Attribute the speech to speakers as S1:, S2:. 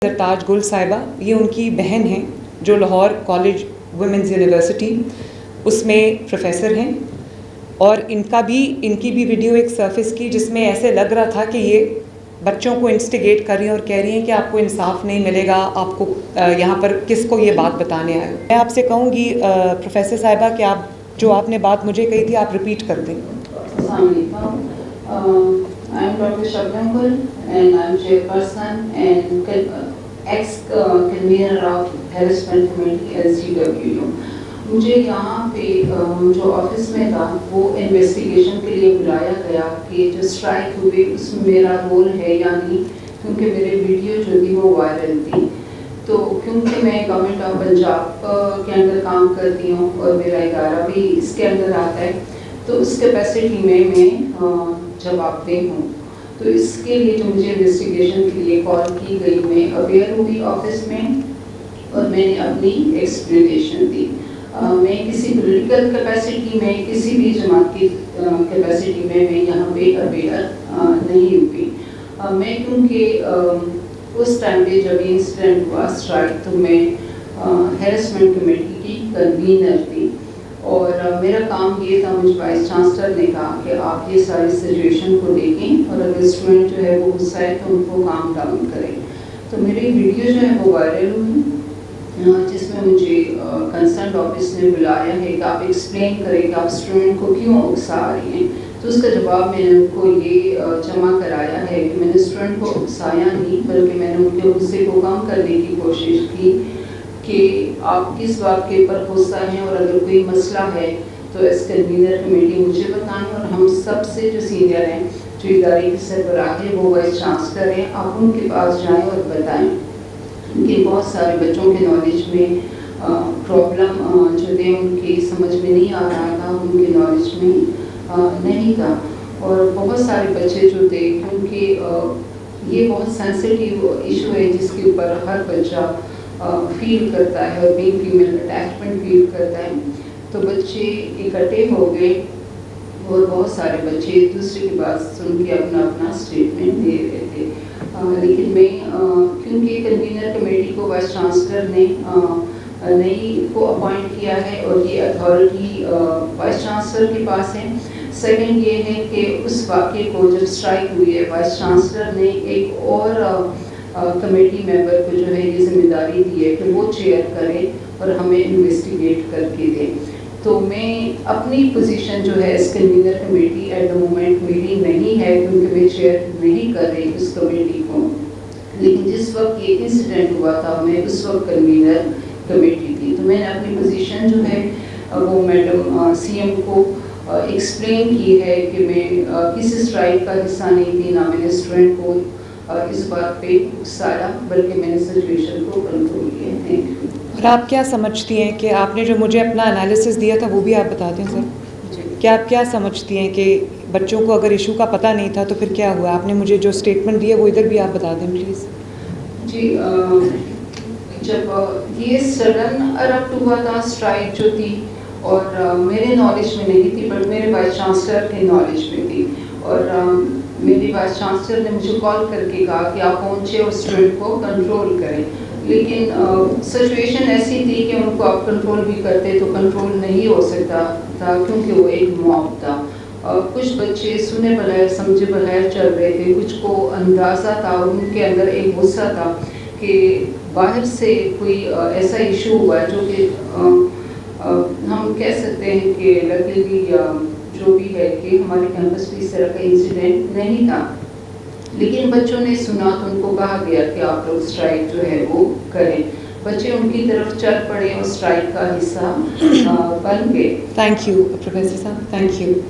S1: زرتاج گل صاحبہ، یہ ان کی بہن ہیں جو لاہور کالج ویمنز یونیورسٹی اس میں پروفیسر ہیں، اور ان کی بھی ویڈیو ایک سرفس کی جس میں ایسے لگ رہا تھا کہ یہ بچوں کو انسٹیگیٹ کر رہی ہیں اور کہہ رہی ہیں کہ آپ کو انصاف نہیں ملے گا، آپ کو یہاں پر کس کو یہ بات بتانے آئے ہو۔ میں آپ سے کہوں گی پروفیسر صاحبہ کہ آپ نے بات مجھے کہی تھی آپ ریپیٹ کر دیں۔
S2: السلام علیکم۔ I am Dr. Shabnam Gul and I am chairperson and ex-convener of harassment committee LCWU۔ مجھے یہاں پہ جو آفس میں تھا وہ انویسٹیگیشن کے لیے بلایا گیا کہ جو اسٹرائک ہوئے اس میں میرا رول ہے یا نہیں، کیونکہ میرے ویڈیو جو تھی وہ وائرل تھی۔ تو کیونکہ میں گورنمنٹ آف پنجاب کے اندر کام کرتی ہوں اور میرا ادارہ بھی اس کے اندر آتا ہے، تو اس کیپیسٹی میں جواب دہ ہوں۔ تو اس کے لیے جو مجھے انویسٹیگیشن کے لیے کال کی گئی، میں اویئر ہوئی آفس میں اور میں نے اپنی ایکسپلینیشن دی۔ میں کسی پولیٹیکل کیپیسٹی میں، کسی بھی جماعت کی کیپیسٹی میں یہاں پہ اویئر نہیں ہوئی۔ میں کیونکہ اس ٹائم پہ جب انسیڈنٹ ہوا اسٹرائک، تو میں ہیرسمنٹ کمیٹی کی کنوینر تھی، اور میرا کام یہ تھا، مجھے وائس چانسلر نے کہا کہ آپ یہ ساری سچویشن کو دیکھیں اور اگر اسٹوڈنٹ جو ہے وہ غصہ ہے تو ان کو کام ڈاؤن کریں۔ تو میری ویڈیو جو ہے وہ وائرل ہوئی، جس میں مجھے کنسرنڈ آفس نے بلایا ہے کہ آپ ایکسپلین کریں کہ آپ اسٹوڈنٹ کو کیوں اکسا رہی ہیں۔ تو اس کا جواب میں نے ان کو یہ جمع کرایا ہے کہ میں نے اسٹوڈنٹ کو اکسایا نہیں، بلکہ میں نے ان کے غصے کو کم کرنے کی کوشش کی کہ آپ کس بات کے اوپر غصہ ہیں، اور اگر کوئی مسئلہ ہے تو ایس کنوینر کمیٹی مجھے بتائیں، اور ہم سب سے جو سینئر ہیں، جو ادارے کے سربراہ ہیں، وہ وائس چانسلر ہیں، آپ ان کے پاس جائیں اور بتائیں کہ بہت سارے بچوں کے نالج میں پرابلم جو تھے ان کی سمجھ میں نہیں آ رہا تھا، ان کے نالج میں نہیں تھا، اور بہت سارے بچے جو تھے، کیونکہ یہ بہت سینسٹیو ایشو ہے جس کے اوپر ہر بچہ فیل کرتا ہے اور بینگ فیمیل اٹیچمنٹ فیل کرتا ہے، تو بچے اکٹھے ہو گئے اور بہت سارے بچے ایک دوسرے کی بات سن کے اپنا اسٹیٹمنٹ دے رہے تھے۔ لیکن میں کیونکہ کنوینر کمیٹی کو وائس چانسلر نے نئی کو اپوائنٹ کیا ہے اور یہ اتھارٹی وائس چانسلر کے پاس ہے۔ سیکنڈ یہ ہے کہ اس واقعے کو جب اسٹرائک ہوئی ہے، وائس چانسلر نے ایک اور کمیٹی ممبر کو جو ہے یہ ذمہ داری دی ہے کہ وہ چیئر کرے اور ہمیں انویسٹیگیٹ کر کے دے۔ تو میں اپنی پوزیشن جو ہے اس convener committee at the moment میری نہیں ہے، کیونکہ میں چیئر نہیں کر رہی اس کمیٹی کو، لیکن جس وقت یہ انسیڈنٹ ہوا تھا میں اس وقت کنوینر کمیٹی تھی۔ تو میں نے اپنی پوزیشن جو ہے وہ میڈم سی ایم کو ایکسپلین کی ہے کہ میں کسی اسٹرائک کا حصہ نہیں تھی، نہ میں نے اسٹوڈنٹ کو اس بات پہ اکسایا، بلکہ میں نے سچویشن کو کنٹرول کیا ہے۔
S1: اور آپ کیا سمجھتی ہیں کہ آپ نے جو مجھے اپنا انالیسس دیا تھا وہ بھی آپ بتا دیں سر؟ کہ آپ کیا سمجھتی ہیں کہ بچوں کو اگر ایشو کا پتہ نہیں تھا تو پھر کیا ہوا؟ آپ نے مجھے جو اسٹیٹمنٹ دی ہے وہ ادھر بھی آپ بتا دیں پلیز۔
S2: جی، جب یہ سڈن ارپٹ ہوا تھا اسٹرائک جو تھی، اور میرے نالج میں نہیں تھی بٹ میرے وائس چانسلر کے نالج میں تھی، اور میری وائس چانسلر نے مجھے کال کر کے کہا کہ آپ پہنچے اور اسٹوڈنٹ کو کنٹرول کریں، لیکن سچویشن ایسی تھی کہ ان کو آپ کنٹرول بھی کرتے تو کنٹرول نہیں ہو سکتا تھا، کیونکہ وہ ایک موب تھا۔ کچھ بچے سنے بغیر سمجھے بغیر چل رہے تھے، کچھ کو اندازہ تھا، ان کے اندر ایک غصہ تھا کہ باہر سے کوئی ایسا ایشو ہوا ہے جو کہ ہم کہہ سکتے ہیں کہ لکیلی جو بھی ہے کہ ہمارے کیمپس پہ اس طرح کا انسیڈنٹ نہیں تھا، لیکن بچوں نے سنا تو ان کو کہا گیا کہ آپ لوگ اسٹرائک جو ہے وہ کریں۔ بچے ان کی طرف چل پڑے اور اسٹرائک کا حصہ بن گئے۔
S1: تھینک یو پروفیسر صاحب، تھینک یو۔